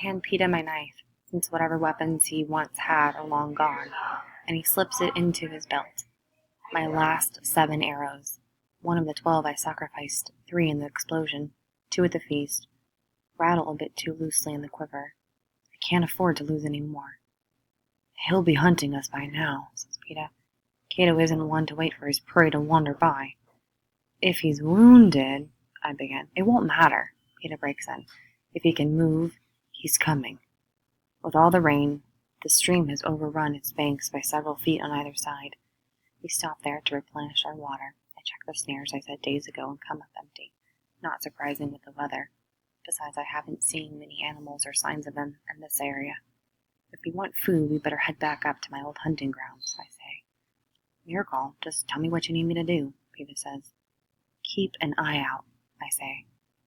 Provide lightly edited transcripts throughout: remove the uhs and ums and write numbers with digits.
hand Peeta my knife, since whatever weapons he once had are long gone, and he slips it into his belt. My last 7 arrows. One of the 12 I sacrificed, 3 in the explosion, 2 at the feast, rattle a bit too loosely in the quiver. I can't afford to lose any more. He'll be hunting us by now, says Peeta. Cato isn't one to wait for his prey to wander by. If he's wounded, I begin. It won't matter, Peeta breaks in. If he can move, he's coming. With all the rain, the stream has overrun its banks by several feet on either side. We stop there to replenish our water. I check the snares I set days ago and come up empty. Not surprising with the weather. Besides, I haven't seen many animals or signs of them in this area. If we want food, we better head back up to my old hunting grounds, I say. Your call. Just tell me what you need me to do, Peeta says. Keep an eye out, I say.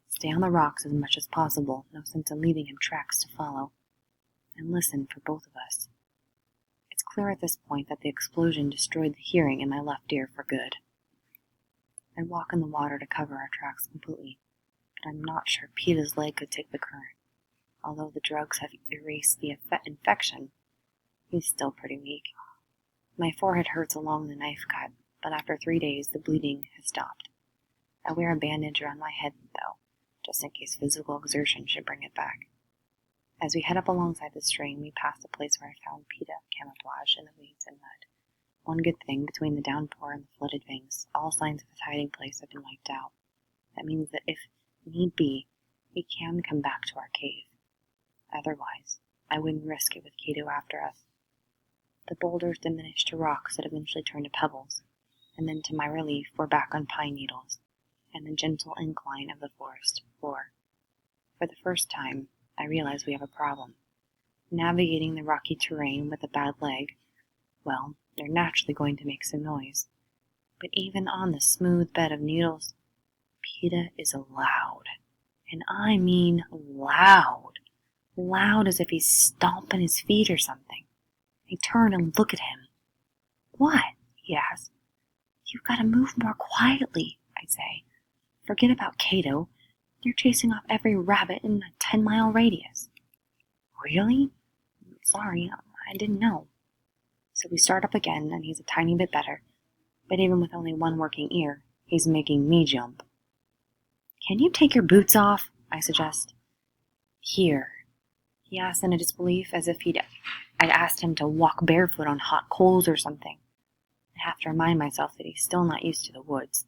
Stay on the rocks as much as possible. No sense in leaving him tracks to follow. And listen for both of us. It's clear at this point that the explosion destroyed the hearing in my left ear for good. I walk in the water to cover our tracks completely, but I'm not sure Peeta's leg could take the current. Although the drugs have erased the infection, he's still pretty weak. My forehead hurts along the knife cut, but after 3 days the bleeding has stopped. I wear a bandage around my head, though, just in case physical exertion should bring it back. As we head up alongside the stream, we pass the place where I found Peeta camouflaged in the weeds and mud. One good thing, between the downpour and the flooded banks, all signs of his hiding place have been wiped out. That means that if need be, we can come back to our cave. Otherwise, I wouldn't risk it with Cato after us. The boulders diminish to rocks that eventually turn to pebbles, and then to my relief, we're back on pine needles and the gentle incline of the forest floor. For the first time, I realize we have a problem. Navigating the rocky terrain with a bad leg, well, they're naturally going to make some noise. But even on the smooth bed of needles, Peeta is loud. And I mean loud. Loud as if he's stomping his feet or something. I turn and look at him. What? He asks. You've got to move more quietly, I say. Forget about Cato. You're chasing off every rabbit in a 10-mile radius. Really? Sorry, I didn't know. So we start up again, and he's a tiny bit better. But even with only one working ear, he's making me jump. Can you take your boots off? I suggest. Here. He asks in a disbelief, as if I'd asked him to walk barefoot on hot coals or something. I have to remind myself that he's still not used to the woods,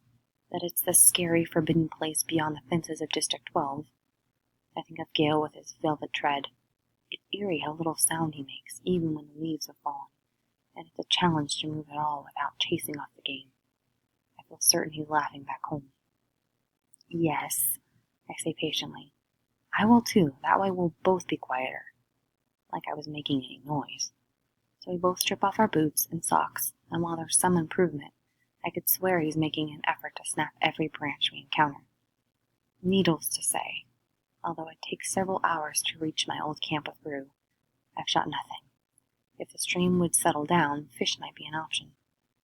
that it's the scary, forbidden place beyond the fences of District 12. I think of Gale with his velvet tread. It's eerie how little sound he makes, even when the leaves have fallen, and it's a challenge to move at all without chasing off the game. I feel certain he's laughing back home. Yes, I say patiently. I will too, that way we'll both be quieter. Like I was making any noise. So we both strip off our boots and socks, and while there's some improvement, I could swear he's making an effort to snap every branch we encounter. Needless to say, although it takes several hours to reach my old camp with Rue, I've shot nothing. If the stream would settle down, fish might be an option,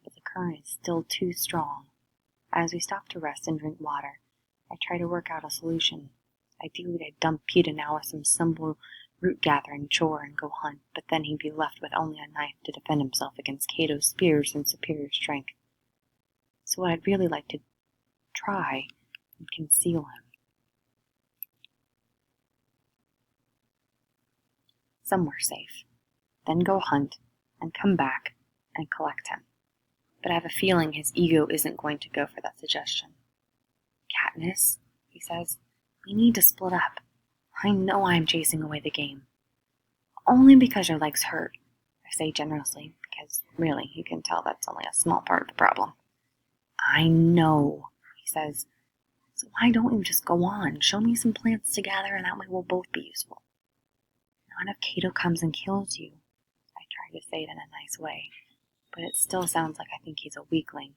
but the current is still too strong. As we stop to rest and drink water, I try to work out a solution. Ideally, I'd dump Peeta now with some simple root-gathering chore and go hunt, but then he'd be left with only a knife to defend himself against Cato's spears and superior strength. So what I'd really like to try and conceal him. Somewhere safe. Then go hunt, and come back, and collect him. But I have a feeling his ego isn't going to go for that suggestion. Katniss, he says, we need to split up. I know I'm chasing away the game. Only because your leg's hurt, I say generously, because really, you can tell that's only a small part of the problem. I know, he says. So why don't you just go on? Show me some plants to gather, and that way we'll both be useful. Not if Cato comes and kills you. I try to say it in a nice way, but it still sounds like I think he's a weakling.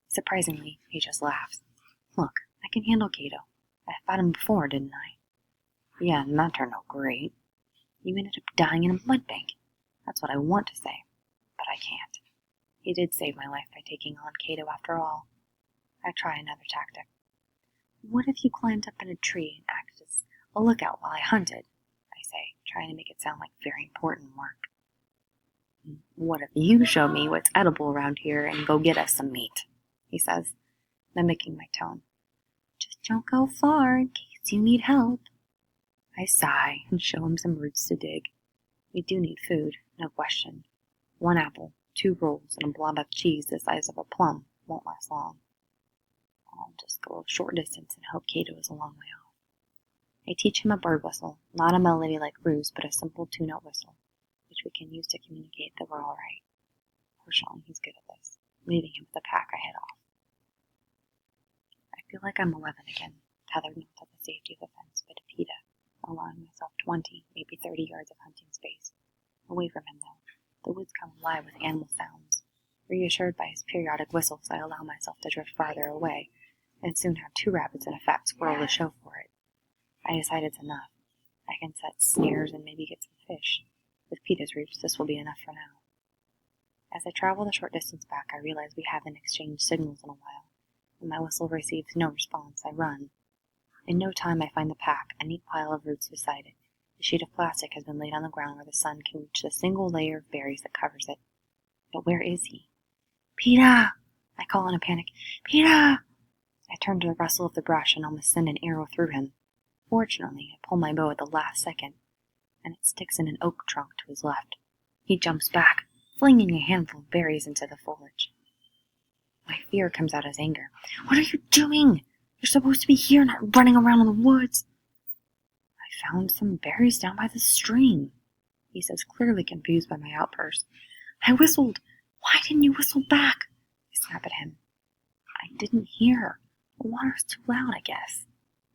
Surprisingly, he just laughs. Look, I can handle Cato. I fought him before, didn't I? Yeah, and that turned out great. You ended up dying in a mud bank. That's what I want to say, but I can't. He did save my life by taking on Cato after all. I try another tactic. What if you climbed up in a tree and acted as a lookout while I hunted, I say, trying to make it sound like very important work. What if you show me what's edible around here and go get us some meat, he says, mimicking my tone. Just don't go far in case you need help. I sigh and show him some roots to dig. We do need food, no question. 1 apple, 2 rolls, and a blob of cheese the size of a plum won't last long. I'll just go a short distance and hope Cato is a long way off. I teach him a bird whistle, not a melody like Ruse, but a simple 2-note whistle, which we can use to communicate that we're all right. Fortunately, he's good at this. Leaving him with the pack, I head off. I feel like I'm 11 again, tethered not to the safety of the fence, but to PETA, allowing myself 20, maybe 30 yards of hunting space. Away from him, though, the woods come alive with animal sounds. Reassured by his periodic whistles, I allow myself to drift farther away, and soon have 2 rabbits and a fat squirrel to show for it. I decide it's enough. I can set snares and maybe get some fish. With PETA's roots, this will be enough for now. As I travel the short distance back, I realize we haven't exchanged signals in a while. When my whistle receives no response, I run. In no time, I find the pack, a neat pile of roots beside it. The sheet of plastic has been laid on the ground where the sun can reach the single layer of berries that covers it. But where is he? PETA! I call in a panic. PETA! I turn to the rustle of the brush and almost send an arrow through him. Fortunately, I pull my bow at the last second, and it sticks in an oak trunk to his left. He jumps back, flinging a handful of berries into the foliage. My fear comes out as anger. What are you doing? You're supposed to be here, not running around in the woods. I found some berries down by the stream, he says, clearly confused by my outburst. I whistled. Why didn't you whistle back? I snap at him. I didn't hear. The water's too loud, I guess,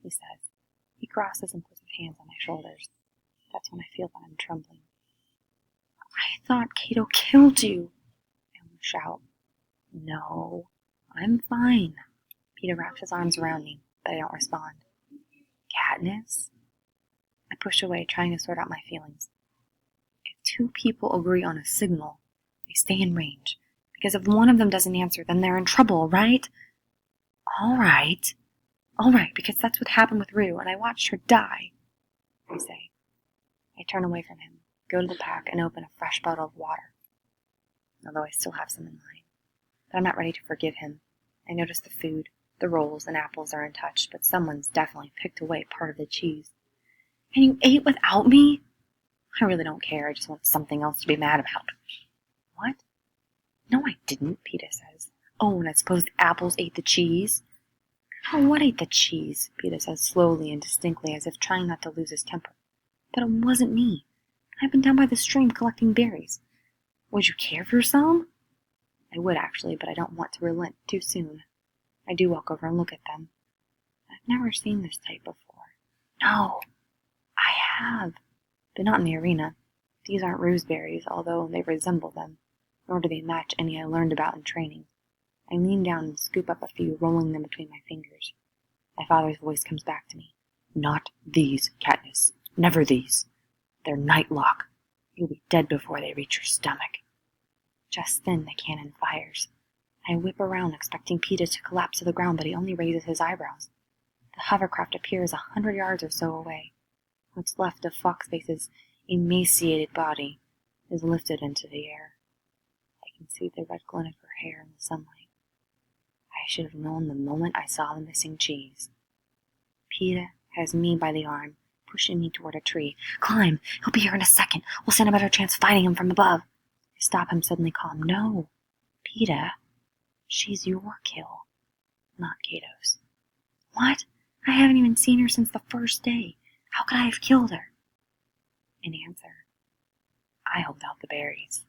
he says. He crosses and puts his hands on my shoulders. That's when I feel that I'm trembling. I thought Cato killed you, I almost shout. No, I'm fine. PETA wraps his arms around me, but I don't respond. Katniss? I push away, trying to sort out my feelings. If 2 people agree on a signal, they stay in range. Because if one of them doesn't answer, then they're in trouble, right? All right, because that's what happened with Rue, and I watched her die, I say. I turn away from him, go to the pack, and open a fresh bottle of water, although I still have some in mine. But I'm not ready to forgive him. I notice the food, the rolls and apples are untouched, but someone's definitely picked away part of the cheese. And you ate without me? I really don't care, I just want something else to be mad about. What? No, I didn't, PETA says. Oh, and I suppose the apples ate the cheese? Oh, what ate the cheese? PETA says slowly and distinctly, as if trying not to lose his temper. But it wasn't me. I've been down by the stream collecting berries. Would you care for some? I would, actually, but I don't want to relent too soon. I do walk over and look at them. I've never seen this type before. No, I have, but not in the arena. These aren't rooseberries, although they resemble them, nor do they match any I learned about in training. I lean down and scoop up a few, rolling them between my fingers. My father's voice comes back to me. Not these, Katniss. Never these. They're Nightlock. You'll be dead before they reach your stomach. Just then the cannon fires. I whip around, expecting PETA to collapse to the ground, but he only raises his eyebrows. The hovercraft appears 100 yards or so away. What's left of Foxface's emaciated body is lifted into the air. I can see the red glint of her hair in the sunlight. I should have known the moment I saw the missing cheese. PETA has me by the arm, pushing me toward a tree. Climb! He'll be here in a second. We'll stand a better chance fighting him from above. I stop him, suddenly calm. No, PETA. She's your kill, not Cato's. What? I haven't even seen her since the first day. How could I have killed her? In answer, I hold out the berries.